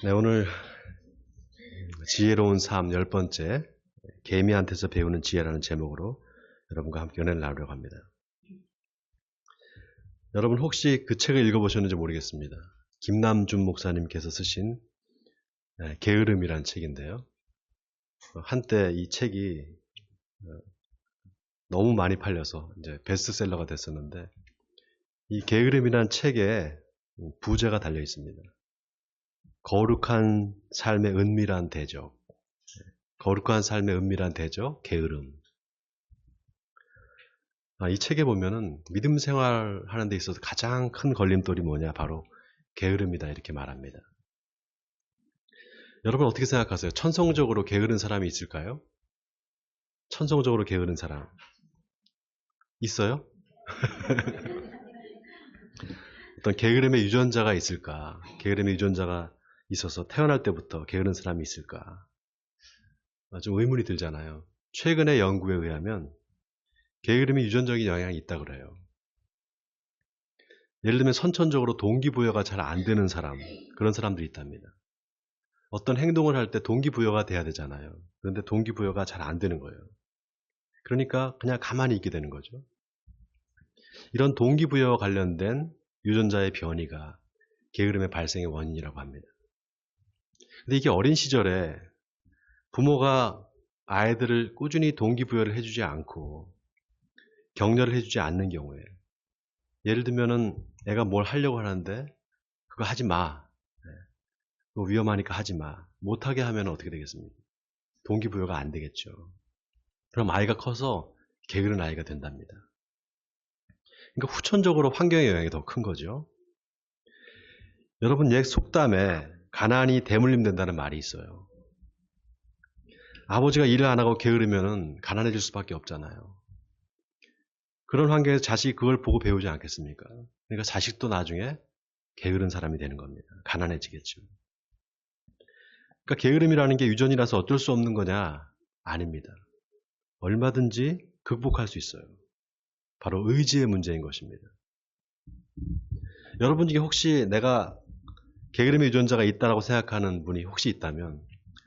네, 오늘 지혜로운 삶 10번째 개미한테서 배우는 지혜라는 제목으로 여러분과 함께 은혜를 나누려고 합니다. 여러분 혹시 그 책을 읽어보셨는지 모르겠습니다. 김남준 목사님께서 쓰신 게으름이라는 책인데요. 한때 이 책이 너무 많이 팔려서 이제 베스트셀러가 됐었는데 이 게으름이라는 책에 부제가 달려 있습니다. 거룩한 삶의 은밀한 대적, 거룩한 삶의 은밀한 대적, 게으름. 이 책에 보면은 믿음 생활하는 데 있어서 가장 큰 걸림돌이 뭐냐? 바로 게으름이다 이렇게 말합니다. 여러분 어떻게 생각하세요? 천성적으로 게으른 사람이 있을까요? 천성적으로 게으른 사람 있어요? 어떤 게으름의 유전자가 있을까? 게으름의 유전자가 있어서 태어날 때부터 게으른 사람이 있을까? 좀 의문이 들잖아요. 최근의 연구에 의하면 게으름이 유전적인 영향이 있다고 그래요. 예를 들면 선천적으로 동기부여가 잘 안 되는 사람, 그런 사람들이 있답니다. 어떤 행동을 할 때 동기부여가 돼야 되잖아요. 그런데 동기부여가 잘 안 되는 거예요. 그러니까 그냥 가만히 있게 되는 거죠. 이런 동기부여와 관련된 유전자의 변이가 게으름의 발생의 원인이라고 합니다. 근데 이게 어린 시절에 부모가 아이들을 꾸준히 동기부여를 해주지 않고 격려를 해주지 않는 경우에, 예를 들면은 애가 뭘 하려고 하는데 그거 하지 마. 그거 위험하니까 하지 마. 못하게 하면 어떻게 되겠습니까? 동기부여가 안 되겠죠. 그럼 아이가 커서 게으른 아이가 된답니다. 그러니까 후천적으로 환경의 영향이 더 큰 거죠. 여러분 옛 속담에 가난이 대물림 된다는 말이 있어요. 아버지가 일을 안 하고 게으르면 가난해질 수밖에 없잖아요. 그런 환경에서 자식이 그걸 보고 배우지 않겠습니까? 그러니까 자식도 나중에 게으른 사람이 되는 겁니다. 가난해지겠죠. 그러니까 게으름이라는 게 유전이라서 어쩔 수 없는 거냐? 아닙니다. 얼마든지 극복할 수 있어요. 바로 의지의 문제인 것입니다. 여러분 중에 혹시 내가 게으름의 유전자가 있다고 생각하는 분이 혹시 있다면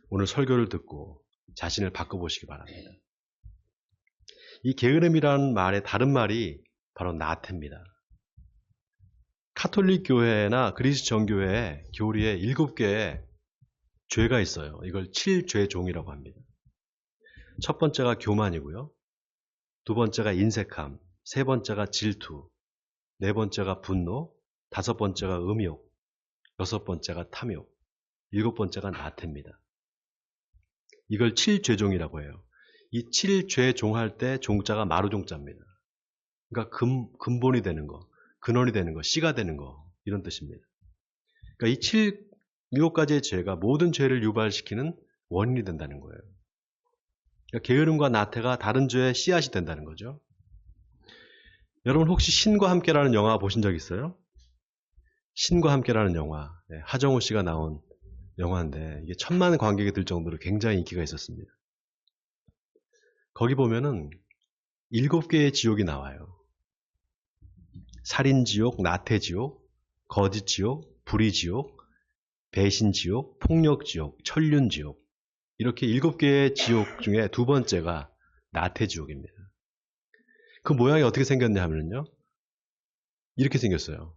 오늘 설교를 듣고 자신을 바꿔보시기 바랍니다. 이 게으름이라는 말의 다른 말이 바로 나태입니다. 카톨릭 교회나 그리스 정교회 교리에 7개의 죄가 있어요. 이걸 7죄종이라고 합니다. 첫 번째가 교만이고요. 두 번째가 인색함, 세 번째가 질투, 네 번째가 분노, 다섯 번째가 음욕, 여섯 번째가 탐욕, 일곱 번째가 나태입니다. 이걸 7죄종이라고 해요. 이 7죄종 할 때 종자가 마루종자입니다. 그러니까 근본이 되는 거, 근원이 되는 거, 씨가 되는 거, 이런 뜻입니다. 그러니까 이 7가지의 죄가 모든 죄를 유발시키는 원인이 된다는 거예요. 그러니까 게으름과 나태가 다른 죄의 씨앗이 된다는 거죠. 여러분 혹시 신과 함께라는 영화 보신 적 있어요? 신과 함께라는 영화, 하정우 씨가 나온 영화인데 이게 1000만 관객이 들 정도로 굉장히 인기가 있었습니다. 거기 보면은 7개의 지옥이 나와요. 살인지옥, 나태지옥, 거짓지옥, 불의지옥, 배신지옥, 폭력지옥, 천륜지옥, 이렇게 7개의 지옥 중에 두 번째가 나태지옥입니다. 그 모양이 어떻게 생겼냐 하면요, 이렇게 생겼어요.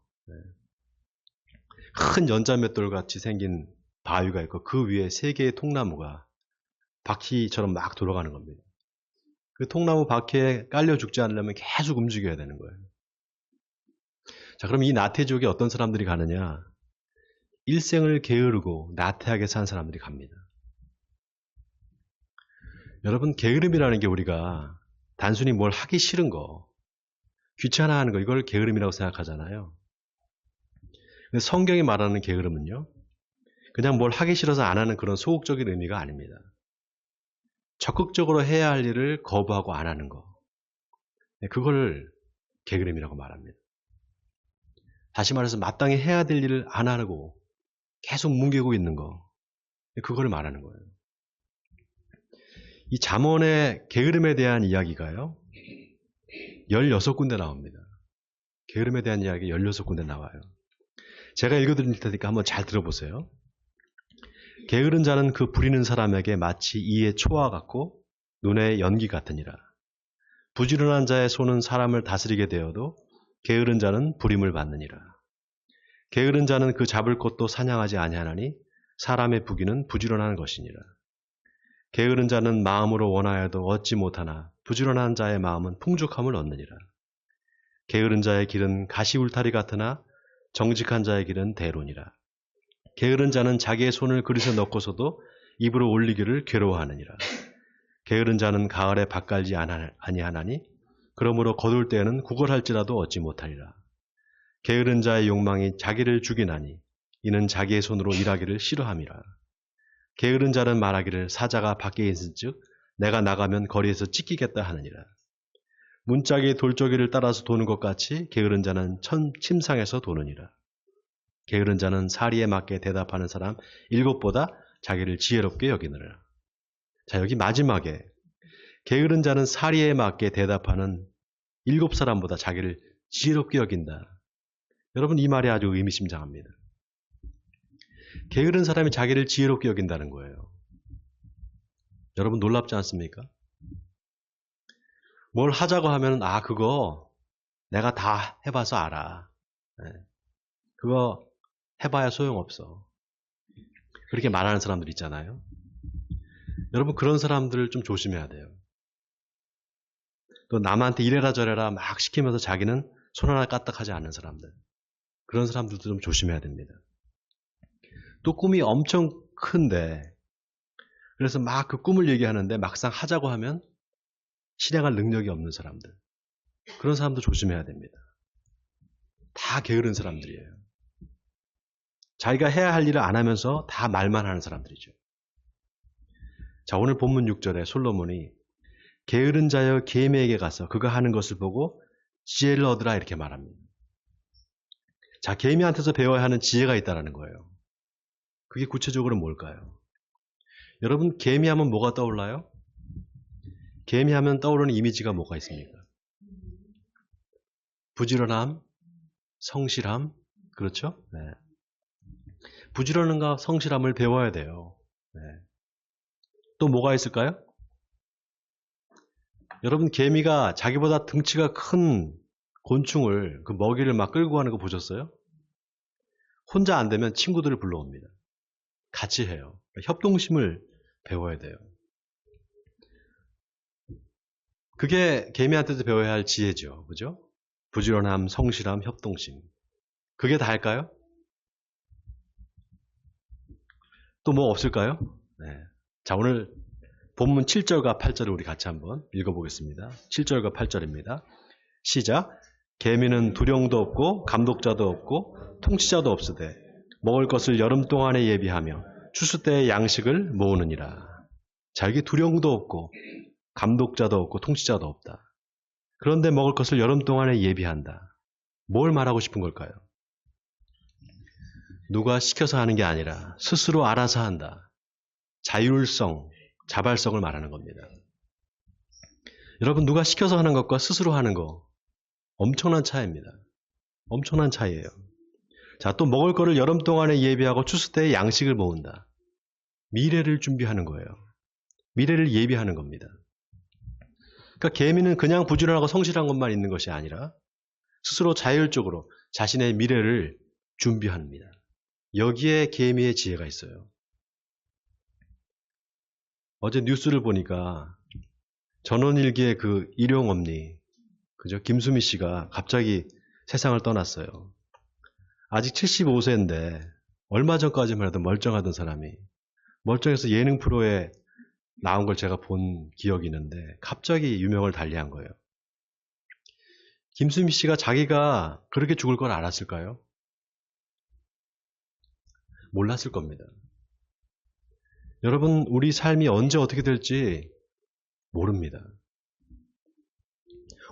큰 연자맷돌 같이 생긴 바위가 있고 그 위에 3개의 통나무가 바퀴처럼 막 돌아가는 겁니다. 그 통나무 바퀴에 깔려 죽지 않으려면 계속 움직여야 되는 거예요. 자, 그럼 이 나태지옥에 어떤 사람들이 가느냐? 일생을 게으르고 나태하게 산 사람들이 갑니다. 여러분, 게으름이라는 게 우리가 단순히 뭘 하기 싫은 거, 귀찮아하는 거, 이걸 게으름이라고 생각하잖아요. 근데 성경이 말하는 게으름은요, 그냥 뭘 하기 싫어서 안 하는 그런 소극적인 의미가 아닙니다. 적극적으로 해야 할 일을 거부하고 안 하는 거, 그걸 게으름이라고 말합니다. 다시 말해서 마땅히 해야 될 일을 안 하고 계속 뭉개고 있는 거, 그걸 말하는 거예요. 이 잠언의 게으름에 대한 이야기가요, 16군데 나옵니다. 게으름에 대한 이야기 16군데 나와요. 제가 읽어드릴 테니까 한번 잘 들어보세요. 게으른 자는 그 부리는 사람에게 마치 이의 초와 같고 눈의 연기 같으니라. 부지런한 자의 손은 사람을 다스리게 되어도 게으른 자는 부림을 받느니라. 게으른 자는 그 잡을 것도 사냥하지 아니하나니 사람의 부귀는 부지런한 것이니라. 게으른 자는 마음으로 원하여도 얻지 못하나 부지런한 자의 마음은 풍족함을 얻느니라. 게으른 자의 길은 가시 울타리 같으나 정직한 자의 길은 대론이라. 게으른 자는 자기의 손을 그릇에 넣고서도 입으로 올리기를 괴로워하느니라. 게으른 자는 가을에 밥 갈지 아니하나니 그러므로 거둘 때에는 구걸할지라도 얻지 못하리라. 게으른 자의 욕망이 자기를 죽이나니 이는 자기의 손으로 일하기를 싫어함이라. 게으른 자는 말하기를 사자가 밖에 있은즉 내가 나가면 거리에서 찢기겠다 하느니라. 문짝이 돌저귀를 따라서 도는 것 같이 게으른 자는 침상에서 도느니라. 게으른 자는 사리에 맞게 대답하는 사람 7보다 자기를 지혜롭게 여기느라. 자, 여기 마지막에 게으른 자는 사리에 맞게 대답하는 7사람보다 자기를 지혜롭게 여긴다. 여러분, 이 말이 아주 의미심장합니다. 게으른 사람이 자기를 지혜롭게 여긴다는 거예요. 여러분, 놀랍지 않습니까? 뭘 하자고 하면 그거 내가 다 해봐서 알아. 그거 해봐야 소용없어. 그렇게 말하는 사람들 있잖아요. 여러분, 그런 사람들을 좀 조심해야 돼요. 또 남한테 이래라 저래라 막 시키면서 자기는 손 하나 까딱하지 않는 사람들. 그런 사람들도 좀 조심해야 됩니다. 또 꿈이 엄청 큰데 그래서 막 그 꿈을 얘기하는데 막상 하자고 하면 실행할 능력이 없는 사람들. 그런 사람도 조심해야 됩니다. 다 게으른 사람들이에요. 자기가 해야 할 일을 안 하면서 다 말만 하는 사람들이죠. 자, 오늘 본문 6절에 솔로몬이 게으른 자여 계미에게 가서 그가 하는 것을 보고 지혜를 얻으라 이렇게 말합니다. 자, 계미한테서 배워야 하는 지혜가 있다는 거예요. 그게 구체적으로 뭘까요? 여러분, 계미하면 뭐가 떠올라요? 계미하면 떠오르는 이미지가 뭐가 있습니까? 부지런함, 성실함, 그렇죠? 네. 부지런함과 성실함을 배워야 돼요. 네. 또 뭐가 있을까요? 여러분, 개미가 자기보다 등치가 큰 곤충을 그 먹이를 막 끌고 가는 거 보셨어요? 혼자 안 되면 친구들을 불러옵니다. 같이 해요. 그러니까 협동심을 배워야 돼요. 그게 개미한테도 배워야 할 지혜죠. 그죠? 부지런함, 성실함, 협동심. 그게 다일까요? 또 뭐 없을까요? 네. 자, 오늘 본문 7절과 8절을 우리 같이 한번 읽어보겠습니다. 7절과 8절입니다. 시작. 개미는 두령도 없고 감독자도 없고 통치자도 없으되 먹을 것을 여름 동안에 예비하며 추수 때의 양식을 모으느니라. 자, 여기 두령도 없고 감독자도 없고 통치자도 없다. 그런데 먹을 것을 여름 동안에 예비한다. 뭘 말하고 싶은 걸까요? 누가 시켜서 하는 게 아니라 스스로 알아서 한다. 자율성, 자발성을 말하는 겁니다. 여러분, 누가 시켜서 하는 것과 스스로 하는 거 엄청난 차이입니다. 엄청난 차이예요. 자, 또 먹을 거를 여름 동안에 예비하고 추수 때에 양식을 모은다. 미래를 준비하는 거예요. 미래를 예비하는 겁니다. 그러니까 개미는 그냥 부지런하고 성실한 것만 있는 것이 아니라 스스로 자율적으로 자신의 미래를 준비합니다. 여기에 개미의 지혜가 있어요. 어제 뉴스를 보니까 전원일기의 그 일용엄니, 그죠? 김수미 씨가 갑자기 세상을 떠났어요. 아직 75세인데 얼마 전까지만 해도 멀쩡하던 사람이 멀쩡해서 예능 프로에 나온 걸 제가 본 기억이 있는데 갑자기 유명을 달리한 거예요. 김수미 씨가 자기가 그렇게 죽을 걸 알았을까요? 몰랐을 겁니다. 여러분, 우리 삶이 언제 어떻게 될지 모릅니다.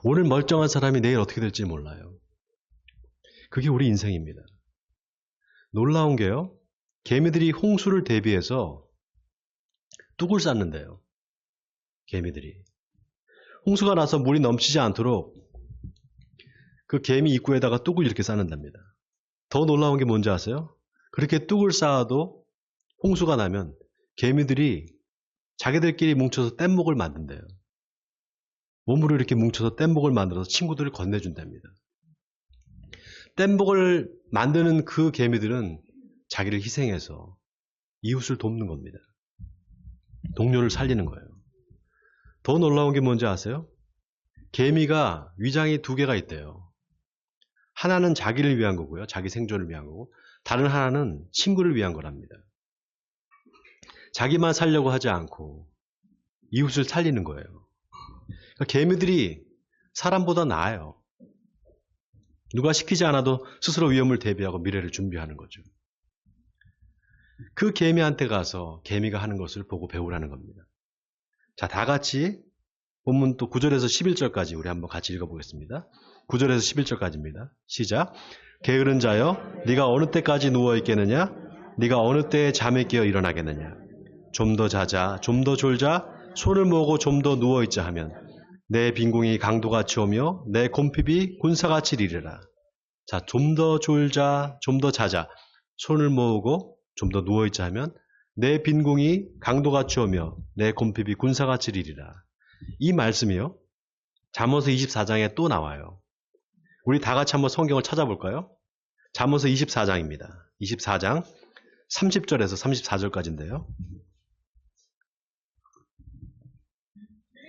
오늘 멀쩡한 사람이 내일 어떻게 될지 몰라요. 그게 우리 인생입니다. 놀라운 게요. 개미들이 홍수를 대비해서 뚝을 쌓는데요. 개미들이. 홍수가 나서 물이 넘치지 않도록 그 개미 입구에다가 뚝을 이렇게 쌓는답니다. 더 놀라운 게 뭔지 아세요? 그렇게 뚝을 쌓아도 홍수가 나면 개미들이 자기들끼리 뭉쳐서 뗏목을 만든대요. 몸으로 이렇게 뭉쳐서 뗏목을 만들어서 친구들을 건네준답니다. 뗏목을 만드는 그 개미들은 자기를 희생해서 이웃을 돕는 겁니다. 동료를 살리는 거예요. 더 놀라운 게 뭔지 아세요? 개미가 위장이 2개가 있대요. 하나는 자기를 위한 거고요. 자기 생존을 위한 거고, 다른 하나는 친구를 위한 거랍니다. 자기만 살려고 하지 않고 이웃을 살리는 거예요. 그러니까 개미들이 사람보다 나아요. 누가 시키지 않아도 스스로 위험을 대비하고 미래를 준비하는 거죠. 그 개미한테 가서 개미가 하는 것을 보고 배우라는 겁니다. 자, 다 같이 본문 또 9절에서 11절까지 우리 한번 같이 읽어보겠습니다. 9절에서 11절까지입니다. 시작. 게으른 자여, 네가 어느 때까지 누워있겠느냐? 네가 어느 때에 잠에 깨어 일어나겠느냐? 좀 더 자자, 좀 더 졸자, 손을 모으고 좀 더 누워있자 하면 내 빈궁이 강도같이 오며 내 곰핍이 군사같이 이르리라. 자, 좀 더 졸자, 좀 더 자자, 손을 모으고 좀 더 누워있자 하면 내 빈궁이 강도같이 오며 내 곰핍이 군사같이 이르리라. 이 말씀이요, 잠언서 24장에 또 나와요. 우리 다 같이 한번 성경을 찾아볼까요? 잠언서 24장입니다. 24장 30절에서 34절까지인데요.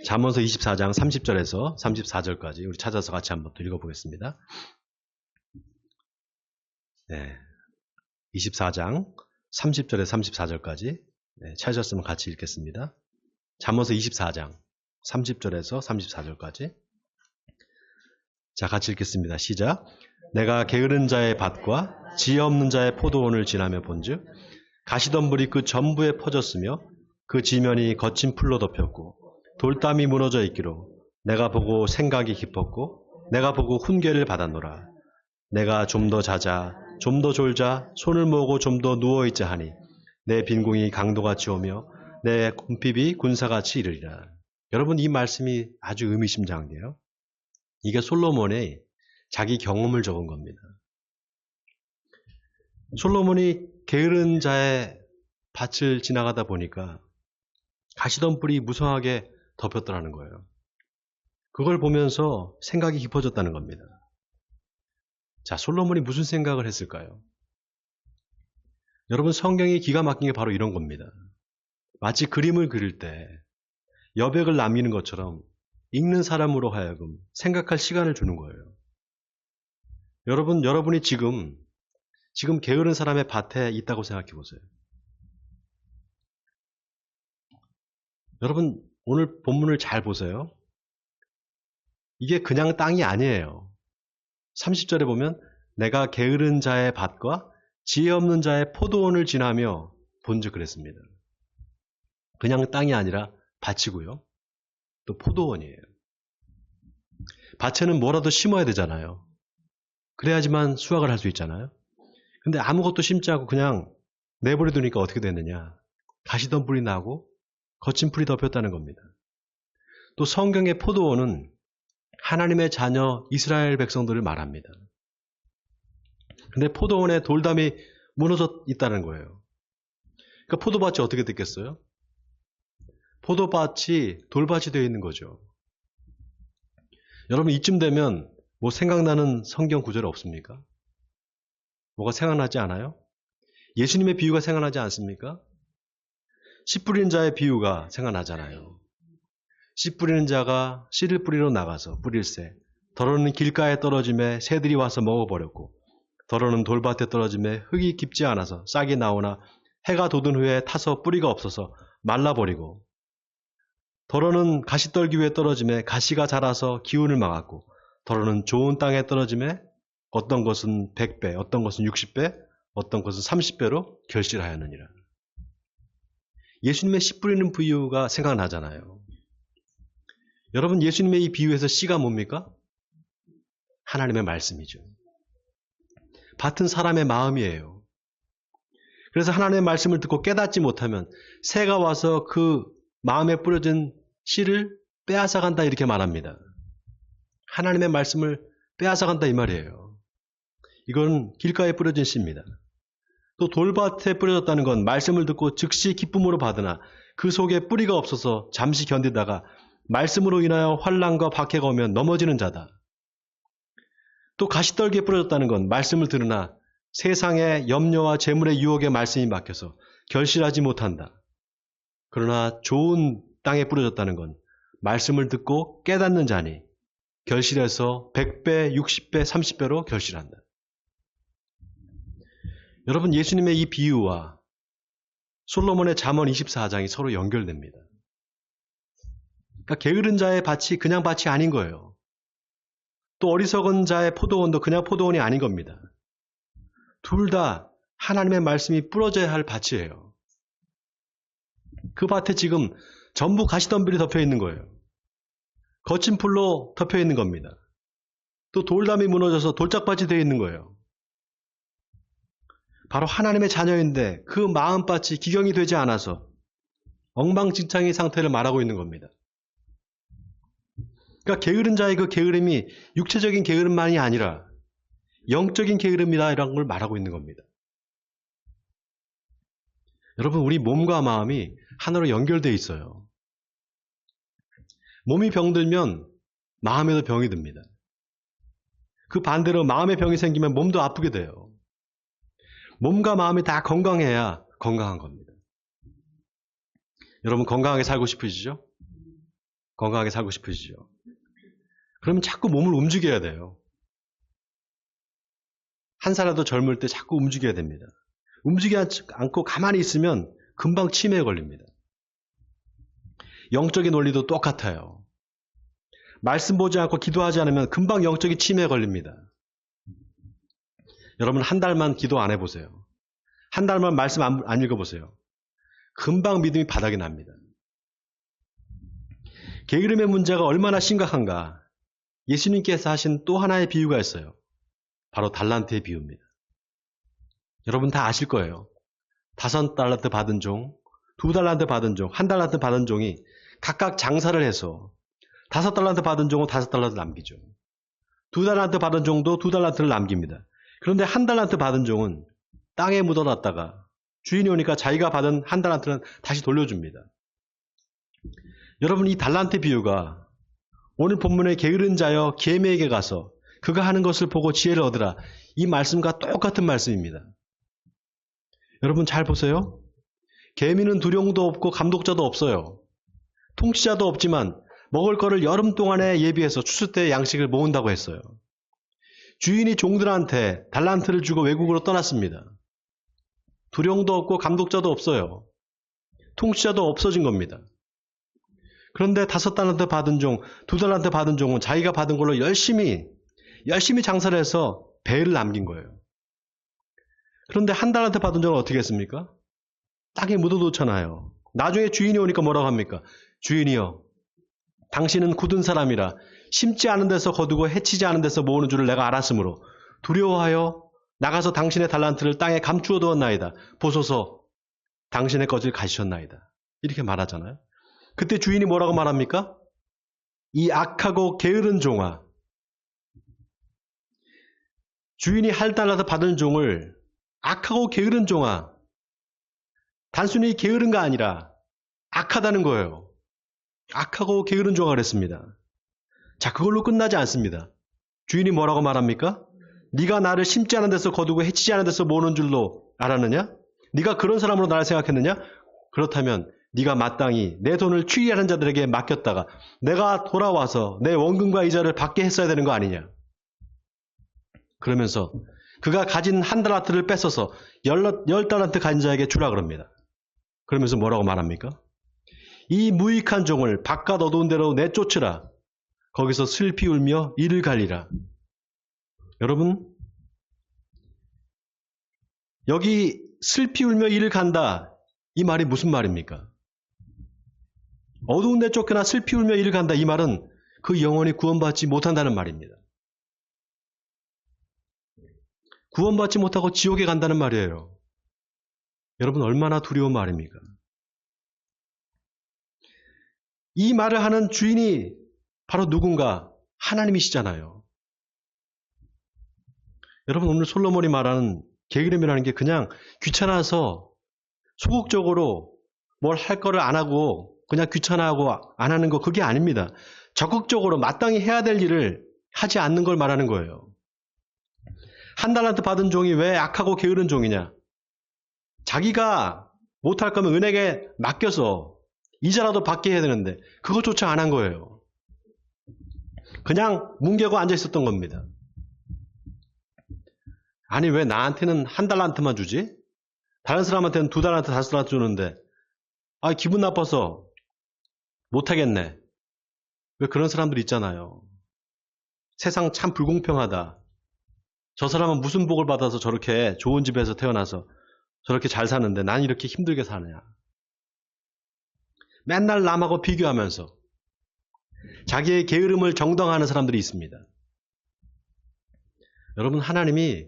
잠언서 24장 30절에서 34절까지 우리 찾아서 같이 한번 또 읽어보겠습니다. 네, 24장 30절에서 34절까지 찾으셨으면 같이 읽겠습니다. 잠언서 24장 30절에서 34절까지. 자, 같이 읽겠습니다. 시작. 내가 게으른 자의 밭과 지혜 없는 자의 포도원을 지나며 본즉 가시덤불이 그 전부에 퍼졌으며 그 지면이 거친 풀로 덮였고 돌담이 무너져 있기로 내가 보고 생각이 깊었고 내가 보고 훈계를 받았노라. 내가 좀 더 자자, 좀 더 졸자, 손을 모으고 좀 더 누워있자 하니 내 빈궁이 강도같이 오며 내 곰핍이 군사같이 이르리라. 여러분, 이 말씀이 아주 의미심장한데요. 이게 솔로몬의 자기 경험을 적은 겁니다. 솔로몬이 게으른 자의 밭을 지나가다 보니까 가시덤불이 무성하게 덮였더라는 거예요. 그걸 보면서 생각이 깊어졌다는 겁니다. 자, 솔로몬이 무슨 생각을 했을까요? 여러분, 성경이 기가 막힌 게 바로 이런 겁니다. 마치 그림을 그릴 때 여백을 남기는 것처럼 읽는 사람으로 하여금 생각할 시간을 주는 거예요. 여러분이 지금 게으른 사람의 밭에 있다고 생각해 보세요. 여러분, 오늘 본문을 잘 보세요. 이게 그냥 땅이 아니에요. 30절에 보면 내가 게으른 자의 밭과 지혜 없는 자의 포도원을 지나며 본즉 그랬습니다. 그냥 땅이 아니라 밭이고요. 또 포도원이에요. 밭에는 뭐라도 심어야 되잖아요. 그래야지만 수확을 할 수 있잖아요. 근데 아무것도 심지 않고 그냥 내버려 두니까 어떻게 됐느냐? 가시덤불이 나고 거친 풀이 덮였다는 겁니다. 또 성경의 포도원은 하나님의 자녀 이스라엘 백성들을 말합니다. 근데 포도원에 돌담이 무너져 있다는 거예요. 그러니까 포도밭이 어떻게 됐겠어요? 포도밭이 돌밭이 되어 있는 거죠. 여러분, 이쯤 되면 뭐 생각나는 성경 구절 없습니까? 뭐가 생각나지 않아요? 예수님의 비유가 생각나지 않습니까? 씨 뿌리는 자의 비유가 생각나잖아요. 씨 뿌리는 자가 씨를 뿌리러 나가서 뿌릴새 더러는 길가에 떨어짐에 새들이 와서 먹어버렸고 더러는 돌밭에 떨어짐에 흙이 깊지 않아서 싹이 나오나 해가 돋은 후에 타서 뿌리가 없어서 말라버리고 더러는 가시떨기 위에 떨어짐에 가시가 자라서 기운을 막았고 더러는 좋은 땅에 떨어짐에 어떤 것은 100배, 어떤 것은 60배, 어떤 것은 30배로 결실하였느니라. 예수님의 씨 뿌리는 비유가 생각나잖아요. 여러분, 예수님의 이 비유에서 씨가 뭡니까? 하나님의 말씀이죠. 밭은 사람의 마음이에요. 그래서 하나님의 말씀을 듣고 깨닫지 못하면 새가 와서 그 마음에 뿌려진 씨를 빼앗아간다 이렇게 말합니다. 하나님의 말씀을 빼앗아간다 이 말이에요. 이건 길가에 뿌려진 씨입니다. 또 돌밭에 뿌려졌다는 건 말씀을 듣고 즉시 기쁨으로 받으나 그 속에 뿌리가 없어서 잠시 견디다가 말씀으로 인하여 환난과 박해가 오면 넘어지는 자다. 또 가시떨기에 뿌려졌다는 건 말씀을 들으나 세상의 염려와 재물의 유혹에 말씀이 막혀서 결실하지 못한다. 그러나 좋은 땅에 뿌려졌다는 건 말씀을 듣고 깨닫는 자니 결실해서 100배, 60배, 30배로 결실한다. 여러분, 예수님의 이 비유와 솔로몬의 잠언 24장이 서로 연결됩니다. 그러니까 게으른 자의 밭이 그냥 밭이 아닌 거예요. 또 어리석은 자의 포도원도 그냥 포도원이 아닌 겁니다. 둘 다 하나님의 말씀이 뿌려져야 할 밭이에요. 그 밭에 지금 전부 가시덤불이 덮여 있는 거예요. 거친 풀로 덮여 있는 겁니다. 또 돌담이 무너져서 돌짝밭이 되어 있는 거예요. 바로 하나님의 자녀인데 그 마음밭이 기경이 되지 않아서 엉망진창의 상태를 말하고 있는 겁니다. 그러니까 게으른 자의 그 게으름이 육체적인 게으름만이 아니라 영적인 게으름이다 이런 걸 말하고 있는 겁니다. 여러분, 우리 몸과 마음이 하나로 연결되어 있어요. 몸이 병들면 마음에도 병이 듭니다. 그 반대로 마음에 병이 생기면 몸도 아프게 돼요. 몸과 마음이 다 건강해야 건강한 겁니다. 여러분, 건강하게 살고 싶으시죠? 건강하게 살고 싶으시죠? 그러면 자꾸 몸을 움직여야 돼요. 한 살라도 젊을 때 자꾸 움직여야 됩니다. 움직이지 않고 가만히 있으면 금방 치매에 걸립니다. 영적인 원리도 똑같아요. 말씀 보지 않고 기도하지 않으면 금방 영적인 치매에 걸립니다. 여러분, 한 달만 기도 안 해보세요. 한 달만 말씀 안 읽어보세요. 금방 믿음이 바닥이 납니다. 게으름의 문제가 얼마나 심각한가. 예수님께서 하신 또 하나의 비유가 있어요. 바로 달란트의 비유입니다. 여러분 다 아실 거예요. 5달란트 받은 종, 2달란트 받은 종, 1달란트 받은 종이 각각 장사를 해서 5달란트 받은 종은 5달란트 남기죠. 2달란트 받은 종도 2달란트를 남깁니다. 그런데 1달란트 받은 종은 땅에 묻어놨다가 주인이 오니까 자기가 받은 1달란트는 다시 돌려줍니다. 여러분, 이 달란트 비유가 오늘 본문의 게으른 자여 계매에게 가서 그가 하는 것을 보고 지혜를 얻으라, 이 말씀과 똑같은 말씀입니다. 여러분 잘 보세요. 계미는 두령도 없고 감독자도 없어요. 통치자도 없지만 먹을 거를 여름 동안에 예비해서 추수 때 양식을 모은다고 했어요. 주인이 종들한테 달란트를 주고 외국으로 떠났습니다. 두령도 없고 감독자도 없어요. 통치자도 없어진 겁니다. 그런데 5달란트 받은 종, 2달란트 받은 종은 자기가 받은 걸로 열심히 장사를 해서 배를 남긴 거예요. 그런데 1달란트 받은 종은 어떻게 했습니까? 땅에 묻어놓잖아요. 나중에 주인이 오니까 뭐라고 합니까? 주인이여, 당신은 굳은 사람이라 심지 않은 데서 거두고 해치지 않은 데서 모으는 줄을 내가 알았으므로 두려워하여 나가서 당신의 달란트를 땅에 감추어 두었나이다. 보소서, 당신의 것을 가지셨나이다. 이렇게 말하잖아요. 그때 주인이 뭐라고 말합니까? 이 악하고 게으른 종아. 주인이 1달란트 받은 종을 악하고 게으른 종아. 단순히 게으른가 아니라 악하다는 거예요. 악하고 게으른 종아 그랬습니다. 자, 그걸로 끝나지 않습니다. 주인이 뭐라고 말합니까? 네가 나를 심지 않은 데서 거두고 해치지 않은 데서 모으는 줄로 알았느냐? 네가 그런 사람으로 나를 생각했느냐? 그렇다면 네가 마땅히 내 돈을 추리하는 자들에게 맡겼다가 내가 돌아와서 내 원금과 이자를 받게 했어야 되는 거 아니냐? 그러면서 그가 가진 1달란트를 뺏어서 10달란트 가진 자에게 주라 그럽니다. 그러면서 뭐라고 말합니까? 이 무익한 종을 바깥 어두운 데로 내쫓으라. 거기서 슬피 울며 이를 갈리라. 여러분, 여기 슬피 울며 이를 간다, 이 말이 무슨 말입니까? 어두운 데 쫓겨나 슬피 울며 이를 간다, 이 말은 그 영혼이 구원받지 못한다는 말입니다. 구원받지 못하고 지옥에 간다는 말이에요. 여러분, 얼마나 두려운 말입니까? 이 말을 하는 주인이 바로 누군가? 하나님이시잖아요. 여러분, 오늘 솔로몬이 말하는 게으름이라는 게 그냥 귀찮아서 소극적으로 뭘 할 거를 안 하고 그냥 귀찮아하고 안 하는 거, 그게 아닙니다. 적극적으로 마땅히 해야 될 일을 하지 않는 걸 말하는 거예요. 한 달란트 받은 종이 왜 악하고 게으른 종이냐? 자기가 못할 거면 은행에 맡겨서 이자라도 받게 해야 되는데 그것조차 안 한 거예요. 그냥 뭉개고 앉아 있었던 겁니다. 아니, 왜 나한테는 한 달란트만 주지? 다른 사람한테는 2달란트, 5달란트 주는데 기분 나빠서 못하겠네. 왜 그런 사람들 있잖아요. 세상 참 불공평하다. 저 사람은 무슨 복을 받아서 저렇게 좋은 집에서 태어나서 저렇게 잘 사는데 난 이렇게 힘들게 사느냐. 맨날 남하고 비교하면서 자기의 게으름을 정당화하는 사람들이 있습니다. 여러분, 하나님이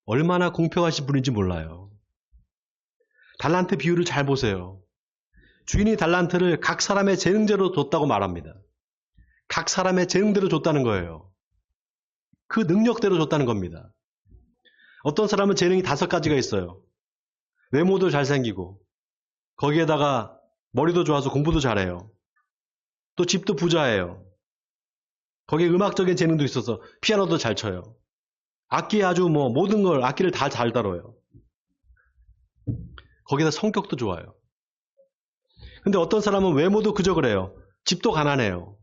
얼마나 공평하신 분인지 몰라요. 달란트 비율을 잘 보세요. 주인이 달란트를 각 사람의 재능대로 줬다고 말합니다. 각 사람의 재능대로 줬다는 거예요. 그 능력대로 줬다는 겁니다. 어떤 사람은 재능이 5가지가 있어요. 외모도 잘생기고 거기에다가 머리도 좋아서 공부도 잘해요. 또 집도 부자예요. 거기에 음악적인 재능도 있어서 피아노도 잘 쳐요. 악기에 아주 모든 걸, 악기를 다 잘 다뤄요. 거기다 성격도 좋아요. 근데 어떤 사람은 외모도 그저 그래요. 집도 가난해요.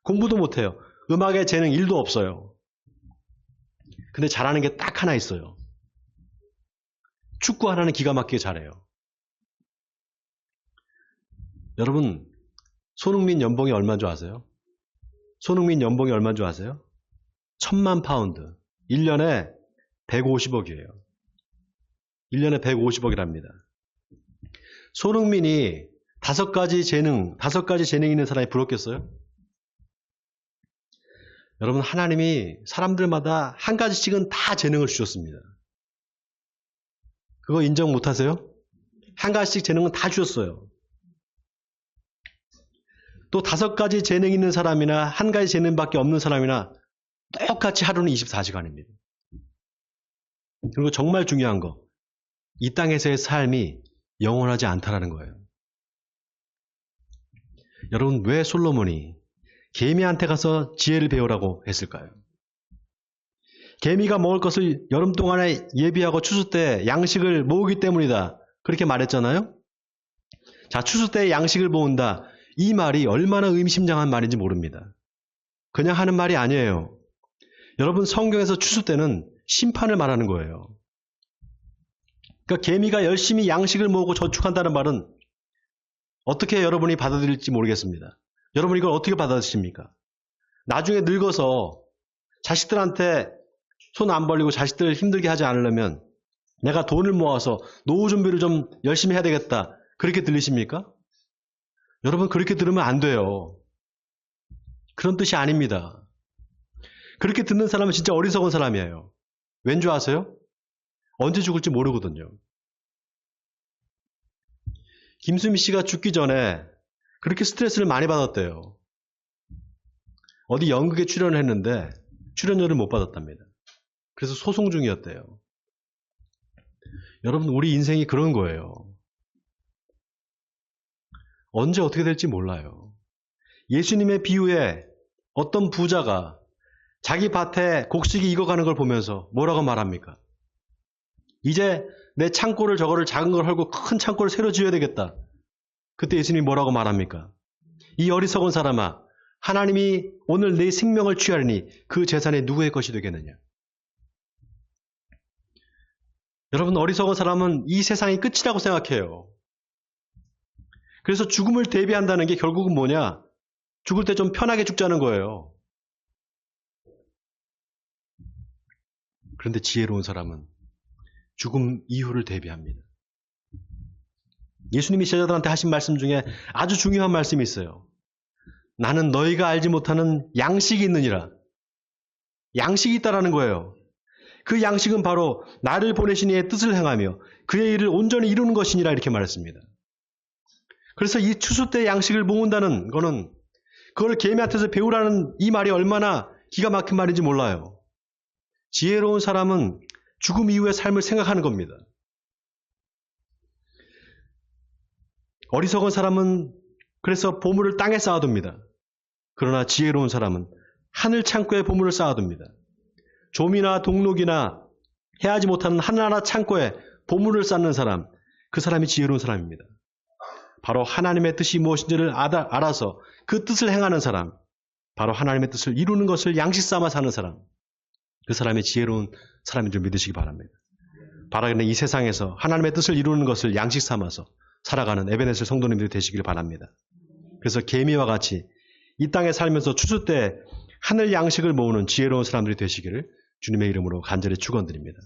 공부도 못해요. 음악에 재능 1도 없어요. 근데 잘하는 게 딱 하나 있어요. 축구 하나는 기가 막히게 잘해요. 여러분, 손흥민 연봉이 얼마인 줄 아세요? 손흥민 연봉이 얼마인 줄 아세요? 1000만 파운드. 1년에 150억이에요. 1년에 150억이랍니다. 손흥민이 5가지 재능 있는 사람이 부럽겠어요? 여러분, 하나님이 사람들마다 한 가지씩은 다 재능을 주셨습니다. 그거 인정 못하세요? 한 가지씩 재능은 다 주셨어요. 또 5가지 재능 있는 사람이나 한 가지 재능밖에 없는 사람이나 똑같이 하루는 24시간입니다. 그리고 정말 중요한 거, 이 땅에서의 삶이 영원하지 않다라는 거예요. 여러분, 왜 솔로몬이 개미한테 가서 지혜를 배우라고 했을까요? 개미가 먹을 것을 여름 동안에 예비하고 추수 때 양식을 모으기 때문이다. 그렇게 말했잖아요. 자, 추수 때 양식을 모은다. 이 말이 얼마나 의미심장한 말인지 모릅니다. 그냥 하는 말이 아니에요. 여러분, 성경에서 추수 때는 심판을 말하는 거예요. 그러니까 개미가 열심히 양식을 모으고 저축한다는 말은 어떻게 여러분이 받아들일지 모르겠습니다. 여러분, 이걸 어떻게 받아들이십니까? 나중에 늙어서 자식들한테 손 안 벌리고 자식들을 힘들게 하지 않으려면 내가 돈을 모아서 노후 준비를 좀 열심히 해야 되겠다. 그렇게 들리십니까? 여러분, 그렇게 들으면 안 돼요. 그런 뜻이 아닙니다. 그렇게 듣는 사람은 진짜 어리석은 사람이에요. 왠 줄 아세요? 언제 죽을지 모르거든요. 김수미 씨가 죽기 전에 그렇게 스트레스를 많이 받았대요. 어디 연극에 출연을 했는데 출연료를 못 받았답니다. 그래서 소송 중이었대요. 여러분, 우리 인생이 그런 거예요. 언제 어떻게 될지 몰라요. 예수님의 비유에 어떤 부자가 자기 밭에 곡식이 익어가는 걸 보면서 뭐라고 말합니까? 이제 내 창고를 저거를 작은 걸 헐고 큰 창고를 새로 지어야 되겠다. 그때 예수님이 뭐라고 말합니까? 이 어리석은 사람아, 하나님이 오늘 내 생명을 취하리니 그 재산이 누구의 것이 되겠느냐? 여러분, 어리석은 사람은 이 세상이 끝이라고 생각해요. 그래서 죽음을 대비한다는 게 결국은 뭐냐? 죽을 때 좀 편하게 죽자는 거예요. 그런데 지혜로운 사람은 죽음 이후를 대비합니다. 예수님이 제자들한테 하신 말씀 중에 아주 중요한 말씀이 있어요. 나는 너희가 알지 못하는 양식이 있느니라. 양식이 있다라는 거예요. 그 양식은 바로 나를 보내신 이의 뜻을 행하며 그의 일을 온전히 이루는 것이니라, 이렇게 말했습니다. 그래서 이 추수 때 양식을 모은다는 거는 그걸 개미한테서 배우라는 이 말이 얼마나 기가 막힌 말인지 몰라요. 지혜로운 사람은 죽음 이후의 삶을 생각하는 겁니다. 어리석은 사람은 그래서 보물을 땅에 쌓아둡니다. 그러나 지혜로운 사람은 하늘 창고에 보물을 쌓아둡니다. 좀이나 동록이나 해하지 못하는 하늘나라 창고에 보물을 쌓는 사람, 그 사람이 지혜로운 사람입니다. 바로 하나님의 뜻이 무엇인지를 알아서 그 뜻을 행하는 사람, 바로 하나님의 뜻을 이루는 것을 양식 삼아 사는 사람, 그 사람이 지혜로운 사람인 줄 믿으시기 바랍니다. 바로 이 세상에서 하나님의 뜻을 이루는 것을 양식 삼아서 살아가는 에베네셀 성도님들이 되시길 바랍니다. 그래서 개미와 같이 이 땅에 살면서 추수 때 하늘 양식을 모으는 지혜로운 사람들이 되시기를 주님의 이름으로 간절히 축원드립니다.